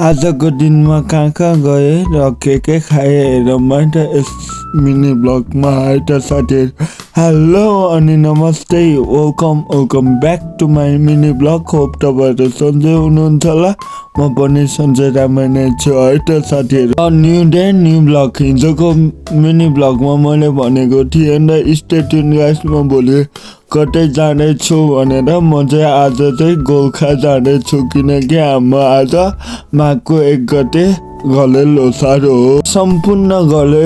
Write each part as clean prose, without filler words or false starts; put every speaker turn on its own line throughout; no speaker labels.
आजको दिनमा कहाँ कहाँ गए र के खाए हेर मैले यस मिनी ब्लगमा है त साथीहरू। हेलो अनि नमस्ते, welcome back to my mini blog. Hope तपाईँहरू सन्चै हुनुहुन्छ होला। म पनि सन्चै राम्रै नै छु है त साथीहरू। New day new blog. हिजोको मिनी ब्लगमा मैले भनेको थिएँ नि स्टे ट्युन गाइस, म भोलि कतै जाँदैछु भनेर। म चाहिँ आज चाहिँ गोर्खा जाँदैछु किनकि हाम्रो आज माघको 1 गते घले लोसार हो। सम्पूर्ण घले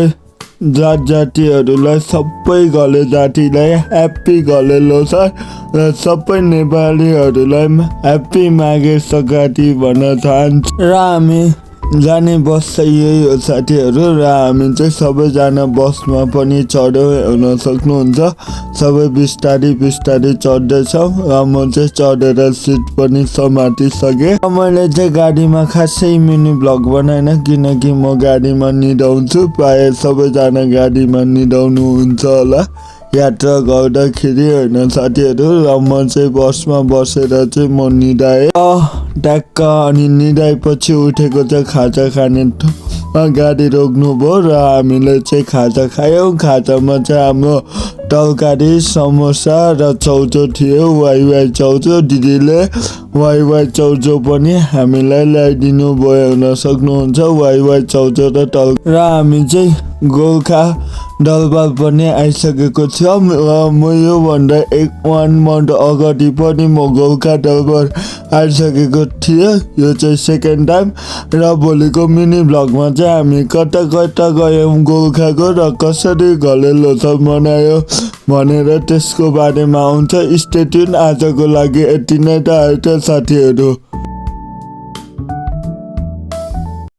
जात जातिहरूलाई, सबै घले जातिलाई ह्याप्पी घले लोसार र सबै नेपालीहरूलाई ह्याप्पी माघे सङ्क्रान्ति भन्न चाहन्छु। र हामी जाने बस चाहिँ यही हो साथीहरू। र हामी चाहिँ सबैजना बसमा पनि चढ्यो, हेर्न सक्नुहुन्छ। सबै बिस्तारी चढ्दैछौँ र म चाहिँ चढेर सिट पनि समातिसकेँ। मैले चाहिँ गाडीमा खासै मिनी ब्लग बनाएन किनकि म गाडीमा निदाउँछु। प्रायः सबैजना गाडीमा निदाउनुहुन्छ होला यात्रा गर्दाखेरि होइन साथीहरू। र म चाहिँ बसमा बसेर चाहिँ म निदाएँ ट्याक्क। अनि निदाएपछि उठेको चाहिँ खाजा खाने गाडी रोक्नुभयो र हामीले चाहिँ खाजा खायौँ। खाजामा चाहिँ हाम्रो तरकारी, समोसा र चौचो थियो। वाइ चौचो। दिदीले वाइ चौचो पनि हामीलाई ल्याइदिनु भयो, हेर्न सक्नुहुन्छ। वाइ चौचो र हामी चाहिँ गोर्खा दरबार पनि आइसकेको थियो। म योभन्दा 1 मन्थ अगाडि पनि म गोर्खा दरबार आइसकेको थिएँ। यो चाहिँ सेकेन्ड टाइम। र भोलिको मिनी ब्लगमा चाहिँ हामी कता गयौँ गोर्खाको र कसरी घले लोसार मनायो भनेर त्यसको बारेमा आउँछ। Stay tune. आजको लागि यति नै त है त साथीहरू।